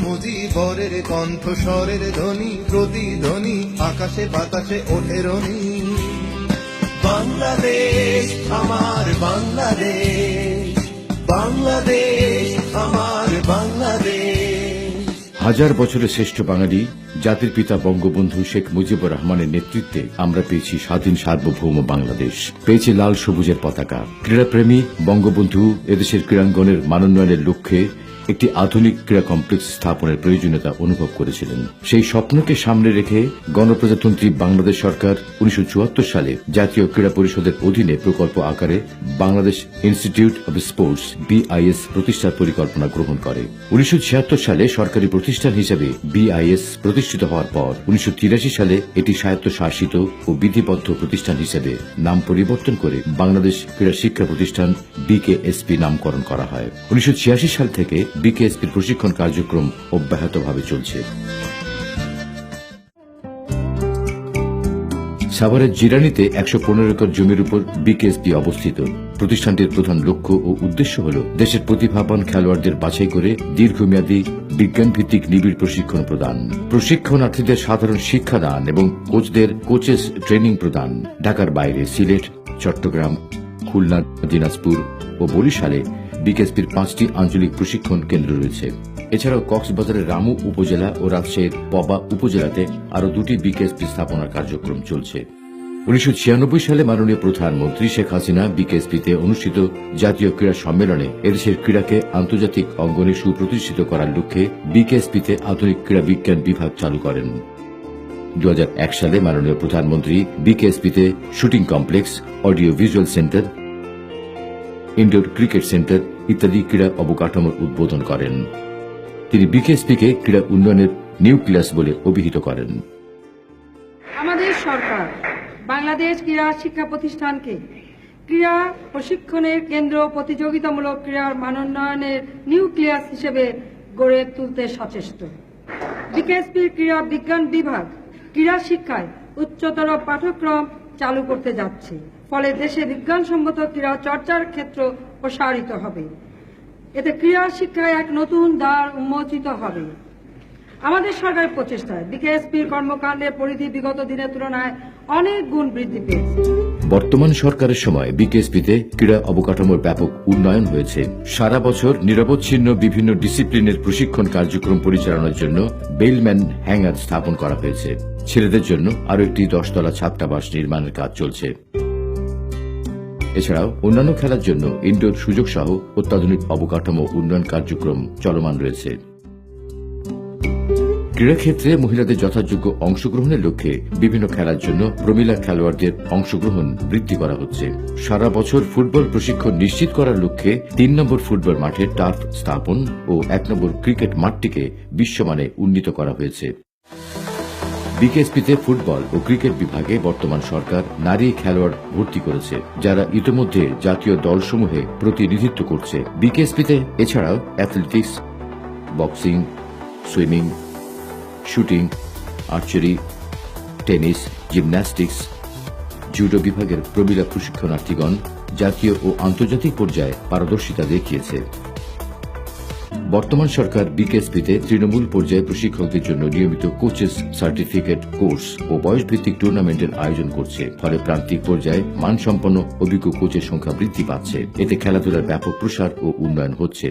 মুজিবরের কণ্ঠস্বরের ধ্বনি প্রতিধ্বনি আকাশে বাতাসে ওঠে রনি। বাংলাদেশ আমার বাংলাদেশ, বাংলাদেশ আমার বাংলাদেশ। হাজার বছরের শ্রেষ্ঠ বাঙালি জাতির পিতা বঙ্গবন্ধু শেখ মুজিবুর রহমানের নেতৃত্বে আমরা পেয়েছি স্বাধীন সার্বভৌম বাংলাদেশ, পেয়েছি লাল সবুজের পতাকা। ক্রীড়াপ্রেমী বঙ্গবন্ধু এদেশের ক্রীড়াঙ্গনের মানোন্নয়নের লক্ষ্যে একটি আধুনিক ক্রীড়া কমপ্লেক্স স্থাপনের প্রয়োজনীয়তা অনুভব করেছিলেন। সেই স্বপ্নকে সামনে রেখে গণপ্রজাতন্ত্রী বাংলাদেশ সরকার 1974 সালে জাতীয় ক্রীড়া পরিষদের অধীনে প্রকল্প আকারে Bangladesh institute of sports BIS প্রতিষ্ঠার পরিকল্পনা গ্রহণ করে। 1976 সালে সরকারি প্রতিষ্ঠান হিসেবে BIS প্রতিষ্ঠিত হওয়ার পর 1983 সালে এটি স্বায়ত্তশাসিত ও বিধিবদ্ধ প্রতিষ্ঠান হিসেবে নাম পরিবর্তন করে বাংলাদেশ ক্রীড়া শিক্ষা প্রতিষ্ঠান BKSP নামকরণ করা হয়। 1986 সাল থেকে BKSPর প্রশিক্ষণ কার্যক্রম অব্যাহতভাবে চলছে। সাভারের জিরানীতে 115 একর জমির উপর BKSP অবস্থিত। প্রতিষ্ঠানটির প্রধান লক্ষ্য ও উদ্দেশ্য হল দেশের প্রতিভাবান খেলোয়াড়দের বাছাই করে দীর্ঘমেয়াদী বিজ্ঞানভিত্তিক নিবিড় প্রশিক্ষণ প্রদান, প্রশিক্ষণার্থীদের সাধারণ শিক্ষাদান এবং কোচদের কোচেস ট্রেনিং প্রদান। ঢাকার বাইরে সিলেট, চট্টগ্রাম, খুলনা, দিনাজপুর ও বরিশালে BKSPর 5টি আঞ্চলিক প্রশিক্ষণ কেন্দ্র রয়েছে। এছাড়াও কক্সবাজারের রামু উপজেলা ও রাজশাহীর পবা উপজেলাতে আরও 2টি BKSP স্থাপনার কার্যক্রম চলছে। 1996 সালে মাননীয় প্রধানমন্ত্রী শেখ হাসিনা BKSPতে অনুষ্ঠিত জাতীয় ক্রীড়া সম্মেলনে এদেশের ক্রীড়াকে আন্তর্জাতিক অঙ্গনে সুপ্রতিষ্ঠিত করার লক্ষ্যে BKSPতে আধুনিক ক্রীড়া বিজ্ঞান বিভাগ চালু করেন। 2001 সালে মাননীয় প্রধানমন্ত্রী BKSPতে shooting complex, audio visual centre, indoor cricket centre ইত্যাদি ক্রীড়া অবকাঠামোর উদ্বোধন করেন। তিনি BKSPকে ক্রীড়া উন্নয়নের নিউক্লিয়াস বলে অভিহিত করেন। আমাদের সরকার বাংলাদেশ ক্রীড়া শিক্ষা প্রতিষ্ঠানকে ক্রীড়া প্রশিক্ষণের কেন্দ্র, প্রতিযোগিতামূলক ক্রীড়ার মানোন্নয়নের নিউক্লিয়াস হিসেবে গড়ে তুলতে সচেষ্ট। BKSPর ক্রীড়া বিজ্ঞান বিভাগ ক্রীড়া শিক্ষায় উচ্চতর পাঠ্যক্রম চালু করতে যাচ্ছে, ফলে দেশে বিজ্ঞানসম্মত ক্রীড়া চর্চার ক্ষেত্র প্রসারিত হবে। এতে ক্রীড়া শিক্ষায় এক নতুন দ্বার উন্মোচিত হবে। আমাদের সরকারের প্রচেষ্টায় BKSPর কর্মকাণ্ডের পরিধি বিগত দিনের তুলনায় অনেক গুণ বৃদ্ধি পেয়েছে। বর্তমান সরকারের সময় BKSPতে ক্রীড়া অবকাঠামোর ব্যাপক উন্নয়ন হয়েছে। সারা বছর নিরবচ্ছিন্ন বিভিন্ন ডিসিপ্লিনের প্রশিক্ষণ কার্যক্রম পরিচালনার জন্য বেলম্যান হ্যাঙ্গার স্থাপন করা হয়েছে। ছেলেদের জন্য আরও একটি 10 তলা ছাত্রাবাস নির্মাণের কাজ চলছে। এছাড়াও অন্যান্য খেলার জন্য ইনডোর সুযোগ সহ অত্যাধুনিক অবকাঠামো উন্নয়ন কার্যক্রম চলমান রয়েছে। ক্রীড়াক্ষেত্রে মহিলাদের যথাযোগ্য অংশগ্রহণের লক্ষ্যে বিভিন্ন খেলার জন্য প্রমিলা খেলোয়াড়দের অংশগ্রহণ বৃদ্ধি করা হচ্ছে। সারা বছর ফুটবল প্রশিক্ষণ নিশ্চিত করার লক্ষ্যে 3 নম্বর ফুটবল মাঠে টার্ফ স্থাপন ও 1 নম্বর ক্রিকেট মাঠটিকে বিশ্বমানে উন্নীত করা হয়েছে। BKSPতে ফুটবল ও ক্রিকেট বিভাগে বর্তমান সরকার নারী খেলোয়াড় ভর্তি করেছে, যারা ইতিমধ্যে জাতীয় দলসমূহে প্রতিনিধিত্ব করছে। BKSPতে এছাড়াও athletics, boxing, swimming, shooting, archery, tennis, gymnastics, judo বিভাগের প্রবীলা প্রশিক্ষণার্থীগণ জাতীয় ও আন্তর্জাতিক পর্যায়ে পারদর্শিতা দেখিয়েছে। বর্তমান সরকার BKSPতে তৃণমূল পর্যায়ে প্রশিক্ষকদের জন্য নিয়মিত কোচেস সার্টিফিকেট কোর্স ও বয়সভিত্তিক টুর্নামেন্টের আয়োজন করছে, ফলে প্রান্তিক পর্যায়ে মানসম্পন্ন অভিজ্ঞ কোচের সংখ্যা বৃদ্ধি পাচ্ছে। এতে খেলাধুলার ব্যাপক প্রসার ও উন্নয়ন হচ্ছে।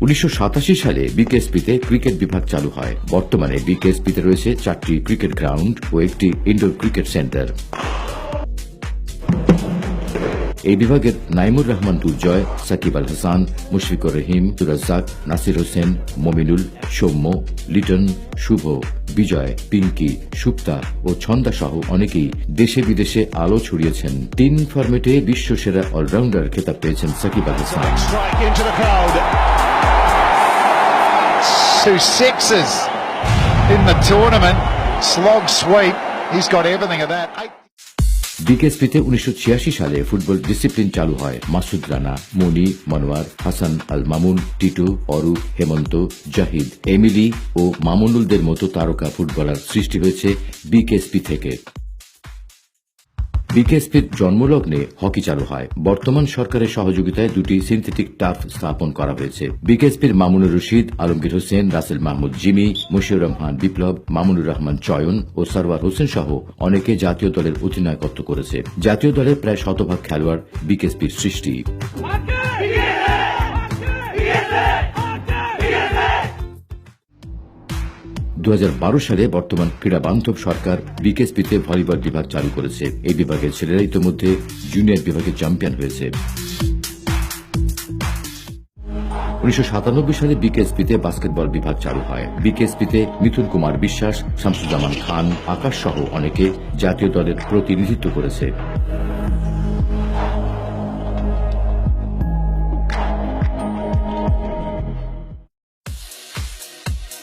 1987 সালে BKSPতে ক্রিকেট বিভাগ চালু হয়। বর্তমানে BKSPতে রয়েছে 4টি ক্রিকেট গ্রাউন্ড ও একটি ইনডোর ক্রিকেট সেন্টার। এই বিভাগের নাইমুর রহমান দুর্জয়, সাকিব আল হাসান, মুশফিকুর রহিম, রাজ্জাক, নাসির হোসেন, মমিনুল, সৌম্য, লিটন, শুভ, বিজয়, পিঙ্কি, সুপ্তা ও ছন্দা সহ অনেকেই দেশে বিদেশে আলো ছড়িয়েছেন। 3 ফরম্যাটে বিশ্বসেরা অলরাউন্ডার খেতাব পেয়েছেন Shakib Al Hasan. 2 sixes in the tournament. Slog sweep. He's got everything of that. BKSPতে 1986 সালে ফুটবল ডিসিপ্লিন চালু হয়। মাসুদ রানা, মনি, মনোয়ার, হাসান আল মামুন, টিটু, অরূপ, হেমন্ত, জাহিদ, এমিলি ও মামুনুলদের মতো তারকা ফুটবলার সৃষ্টি হয়েছে BKSP থেকে। বিকেএসপির জন্মলগ্নে হকি চালু হয়। বর্তমান সরকারের সহযোগিতায় দুটি সিনথেটিক টার্ফ স্থাপন করা হয়েছে। বিকেএসপির মামুনুর রশিদ, আলমগীর হোসেন, রাসেল মাহমুদ জিমি, মশিউর রহমান বিপ্লব, মামুনুর রহমান চয়ন ও সরওয়ার হোসেন সহ অনেকে জাতীয় দলের অধিনায়কত্ব করেছে। জাতীয় দলের প্রায় শতভাগ খেলোয়াড় বিকেএসপির সৃষ্টি। 2012 সালে বর্তমান ক্রীড়া বান্ধব সরকার বিকেএসপিতে ভলিবল বিভাগ চালু করেছে। এই বিভাগের ছেলেরা ইতিমধ্যে জুনিয়র বিভাগে চ্যাম্পিয়ন হয়েছে। 1997 সালে বিকেএসপিতে বাস্কেটবল বিভাগ চালু হয়। বিকেএসপিতে মিথুন কুমার বিশ্বাস, শামসুজ্জামান খান, আকাশ সহ অনেকে জাতীয় দলের প্রতিনিধিত্ব করেছে।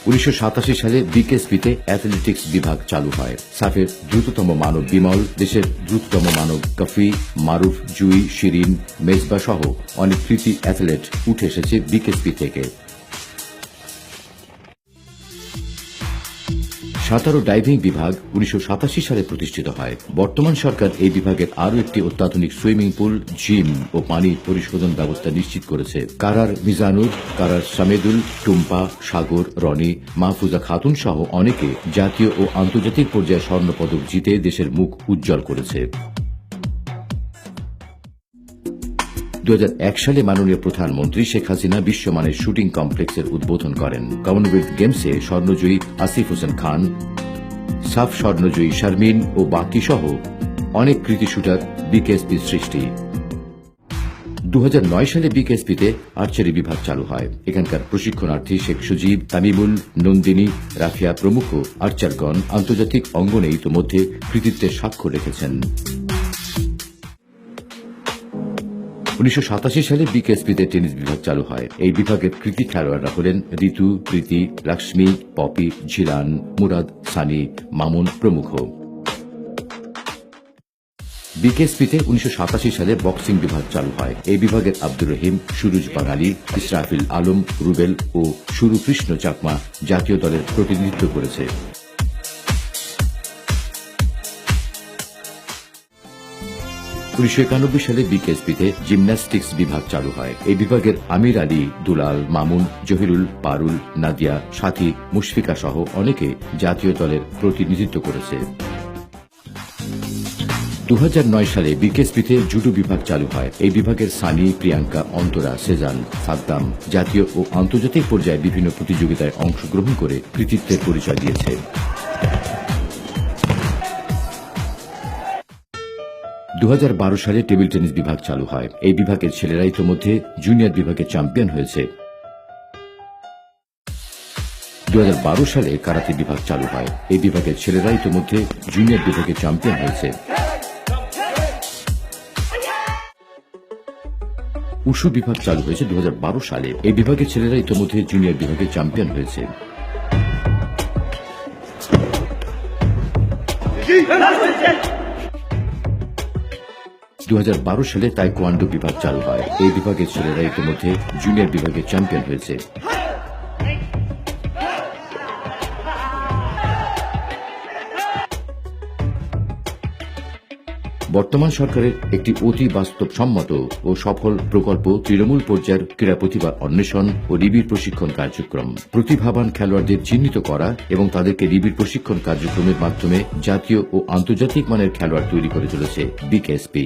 1987 সালে বিকেএসপিতে অ্যাথলেটিক্স বিভাগ চালু হয়। সাফের দ্রুততম মানব বিমল, দেশের দ্রুততম মানব কফি, মারুফ, জুই, শিরিন, মেজবা সহ অনেক কৃতি অ্যাথলেট উঠে এসেছে বিকেএসপি থেকে। সাঁতার ও ডাইভিং বিভাগ 1987 সালে প্রতিষ্ঠিত হয়। বর্তমান সরকার এই বিভাগের আরও একটি অত্যাধুনিক সুইমিং পুল, জিম ও পানি পরিশোধন ব্যবস্থা নিশ্চিত করেছে। কারার মিজানুর, কারার সামেদুল, টুম্পা, সাগর, রনি, মাহফুজা খাতুন সহ অনেকে জাতীয় ও আন্তর্জাতিক পর্যায়ে স্বর্ণপদক জিতে দেশের মুখ উজ্জ্বল করেছে। 2001 সালে মাননীয় প্রধানমন্ত্রী শেখ হাসিনা বিশ্বমানের শুটিং কমপ্লেক্সের উদ্বোধন করেন। কমনওয়েলথ গেমসে স্বর্ণজয়ী আসিফ হোসেন খান, সাফ স্বর্ণজয়ী শারমিন ও বাকি সহ অনেক কৃতি শুটার বিকেএসপির সৃষ্টি। 2009 সালে বিকেএসপিতে আর্চারি বিভাগ চালু হয়। এখানকার প্রশিক্ষণার্থী শেখ সুজিব, তামিমুল, নন্দিনী, রাফিয়া প্রমুখ আর্চারগণ আন্তর্জাতিক অঙ্গনে ইতোমধ্যে কৃতিত্বের স্বাক্ষর রেখেছেন। 1987 সালে বিকেএসপিতে টেনিস বিভাগ চালু হয়। এই বিভাগের কৃতি খেলোয়াড়রা হলেন ঋতু, প্রীতি, লক্ষ্মী, পপি, ঝিলান, মুরাদ, সানি, মামুন প্রমুখ। বিকেএসপিতে 1987 সালে বক্সিং বিভাগ চালু হয়। এই বিভাগের আব্দুর রহিম, সুরুজ বাঙালি, ইসরাফিল আলম, রুবেল ও সুরু কৃষ্ণ চাকমা জাতীয় দলের প্রতিনিধিত্ব করেছে। 1991 সালে বিকেএসপিতে জিমন্যাস্টিক্স বিভাগ চালু হয়। এই বিভাগের আমির আলী, দুলাল, মামুন, জহিরুল, পারুল, নাদিয়া, সাথী, মুশফিকা সহ অনেকে জাতীয় দলের প্রতিনিধিত্ব করেছে। 2009 সালে বিকেএসপিতে জুডো বিভাগ চালু হয়। এই বিভাগের সানি, প্রিয়াঙ্কা, অন্তরা, সেজান, সাদ্দাম জাতীয় ও আন্তর্জাতিক পর্যায়ে বিভিন্ন প্রতিযোগিতায় অংশগ্রহণ করে কৃতিত্বের পরিচয় দিয়েছে। 2012 সালে টেবিল টেনিস বিভাগ চালু হয়। এই বিভাগের ছেলেরা ইতিমধ্যে জুনিয়র বিভাগে চ্যাম্পিয়ন হয়েছে। 2012 সালে কারাতে বিভাগ চালু হয়। এই বিভাগের ছেলেরা ইতিমধ্যে জুনিয়র বিভাগে চ্যাম্পিয়ন হয়েছে। উশু বিভাগ চালু হয়েছে 2012 সালে। এই বিভাগের ছেলেরা ইতিমধ্যে জুনিয়র বিভাগে চ্যাম্পিয়ন হয়েছে। 2012 সালে তাইকোয়ান্ডো বিভাগ চালু হয়। এই বিভাগের ছেলেরা ইতিমধ্যে জুনিয়র বিভাগে চ্যাম্পিয়ন হয়েছে। বর্তমান সরকারের একটি অতি বাস্তবসম্মত ও সফল প্রকল্প তৃণমূল পর্যায়ের ক্রীড়া প্রতিভা অন্বেষণ ও নিবিড় প্রশিক্ষণ কার্যক্রম। প্রতিভাবান খেলোয়াড়দের চিহ্নিত করা এবং তাদেরকে নিবিড় প্রশিক্ষণ কার্যক্রমের মাধ্যমে জাতীয় ও আন্তর্জাতিক মানের খেলোয়াড় তৈরি করে চলেছে বিকেএসপি।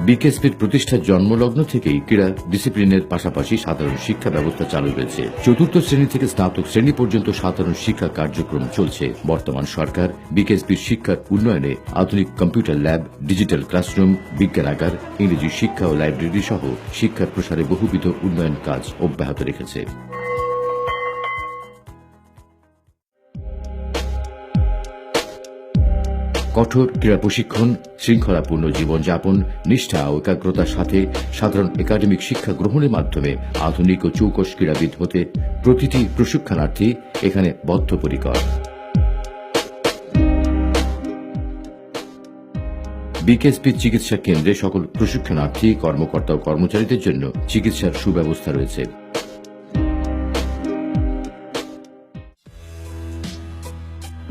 বিকেএসপির প্রতিষ্ঠার জন্মলগ্ন থেকেই ক্রীড়া ডিসিপ্লিনের পাশাপাশি সাধারণ শিক্ষা ব্যবস্থা চালু রয়েছে। চতুর্থ শ্রেণী থেকে স্নাতক শ্রেণী পর্যন্ত সাধারণ শিক্ষা কার্যক্রম চলছে। বর্তমান সরকার বিকেএসপির শিক্ষার উন্নয়নে আধুনিক কম্পিউটার ল্যাব, ডিজিটাল ক্লাসরুম, বিজ্ঞানাগার, ইংরেজি শিক্ষা ও লাইব্রেরি সহ শিক্ষার প্রসারে বহুবিধ উন্নয়ন কাজ অব্যাহত রেখেছে। কঠোর ক্রীড়া প্রশিক্ষণ, শৃঙ্খলাপূর্ণ জীবনযাপন, নিষ্ঠা ও একাগ্রতার সাথে সাধারণ একাডেমিক শিক্ষা গ্রহণের মাধ্যমে আধুনিক ও চৌকস ক্রীড়াবিদ হতে প্রতিটি প্রশিক্ষণার্থী এখানে বদ্ধপরিকর। বিকেএসপি চিকিৎসা কেন্দ্রে সকল প্রশিক্ষণার্থী, কর্মকর্তা ও কর্মচারীদের জন্য চিকিৎসার সুব্যবস্থা রয়েছে।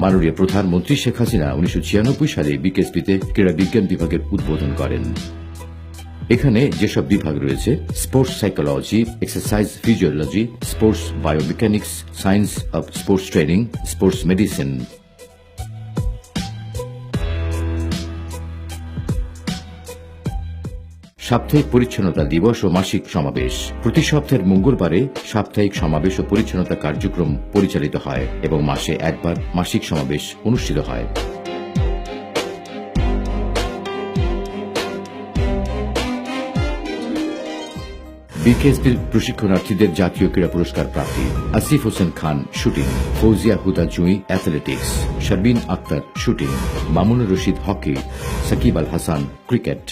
মাননীয় প্রধানমন্ত্রী শেখ হাসিনা 1996 সালে বিকেএসপিতে ক্রীড়া বিজ্ঞান বিভাগের উদ্বোধন করেন। এখানে যেসব বিভাগ রয়েছে: sports psychology, exercise physiology, sports biomechanics, science of sports training, sports medicine. সাপ্তাহিক পরিচ্ছন্নতা দিবস ও মাসিক সমাবেশ। প্রতি সপ্তাহের মঙ্গলবারে সাপ্তাহিক সমাবেশ ও পরিচ্ছন্নতা কার্যক্রম পরিচালিত হয় এবং মাসে একবার মাসিক সমাবেশ অনুষ্ঠিত হয়। বিকেএসপির প্রশিক্ষণার্থীদের জাতীয় ক্রীড়া পুরস্কার প্রাপ্তি: Asif Hossain Khan shooting, Fouzia Huda Jui athletics, Sharbin Akter shooting, Mamunur Rashid hockey, Shakib Al Hasan cricket.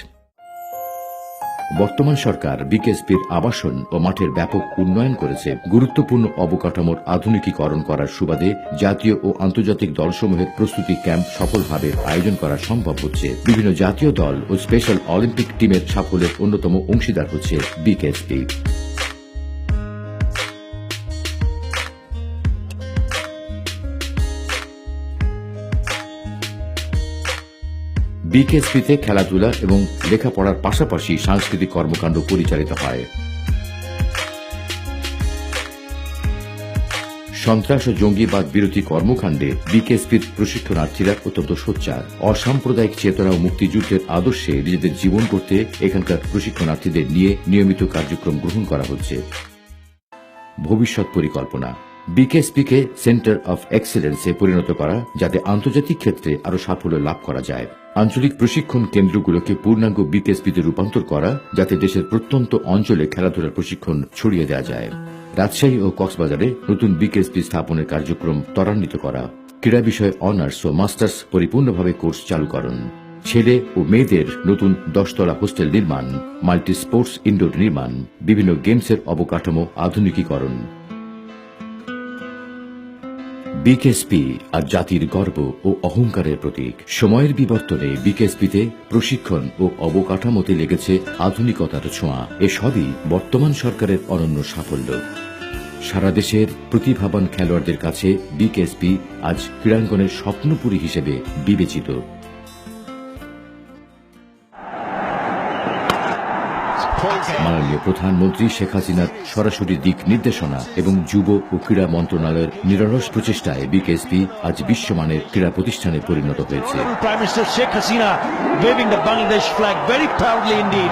বর্তমান সরকার বিকেএসপির আবাসন ও মাঠের ব্যাপক উন্নয়ন করেছে। গুরুত্বপূর্ণ অবকাঠামোর আধুনিকীকরণ করার সুবাদে জাতীয় ও আন্তর্জাতিক দলসমূহের প্রস্তুতি ক্যাম্প সফলভাবে আয়োজন করা সম্ভব হচ্ছে। বিভিন্ন জাতীয় দল ও স্পেশাল অলিম্পিক টিমের সাফল্যের অন্যতম অংশীদার হচ্ছে বিকেএসপি। বিকেএসপিতে খেলাধুলা এবং লেখাপড়ার পাশাপাশি সাংস্কৃতিক কর্মকাণ্ড পরিচালিত হয়। সন্ত্রাস ও জঙ্গিবাদ বিরোধী কর্মকাণ্ডে বিকেএসপির প্রশিক্ষণার্থীরা অত্যন্ত সোচ্চার। অসাম্প্রদায়িক চেতনা ও মুক্তিযুদ্ধের আদর্শে নিজেদের জীবন করতে এখানকার প্রশিক্ষণার্থীদের নিয়ে নিয়মিত কার্যক্রম গ্রহণ করা হচ্ছে। ভবিষ্যৎ পরিকল্পনা: বিকেএসপিকে সেন্টার অফ এক্সেলেন্সে পরিণত করা, যাতে আন্তর্জাতিক ক্ষেত্রে আরও সাফল্য লাভ করা যায়। আঞ্চলিক প্রশিক্ষণ কেন্দ্রগুলোকে পূর্ণাঙ্গ বিকেএসপিতে রূপান্তর করা, যাতে দেশের প্রত্যন্ত অঞ্চলে খেলাধুলার প্রশিক্ষণ ছড়িয়ে দেওয়া যায়। রাজশাহী ও কক্সবাজারে নতুন বিকেএসপি স্থাপনের কার্যক্রম ত্বরান্বিত করা। ক্রীড়া বিষয়ে অনার্স ও মাস্টার্স পরিপূর্ণভাবে কোর্স চালুকরণ। ছেলে ও মেয়েদের নতুন 10 তলা হোস্টেল নির্মাণ, মাল্টি স্পোর্টস ইনডোর নির্মাণ, বিভিন্ন গেমসের অবকাঠামো আধুনিকীকরণ। বিকেএসপি আজ জাতির গর্ব ও অহংকারের প্রতীক। সময়ের বিবর্তনে বিকেএসপিতে প্রশিক্ষণ ও অবকাঠামোতে লেগেছে আধুনিকতার ছোঁয়া। এসবই বর্তমান সরকারের অনন্য সাফল্য। সারা দেশের প্রতিভাবান খেলোয়াড়দের কাছে বিকেএসপি আজ ক্রীড়াঙ্গনের স্বপ্নপুরী হিসেবে বিবেচিত। মাননীয় প্রধানমন্ত্রী শেখ হাসিনার সরাসরি দিক নির্দেশনা এবং যুব ও ক্রীড়া মন্ত্রণালয়ের নিরলস প্রচেষ্টায় বিকেএসপি আজ বিশ্বমানের ক্রীড়া প্রতিষ্ঠানে পরিণত হয়েছে। Prime Minister Sheikh Hasina waving the Bangladesh flag very proudly indeed.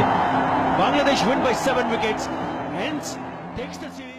Bangladesh win by 7 wickets, hence takes the series.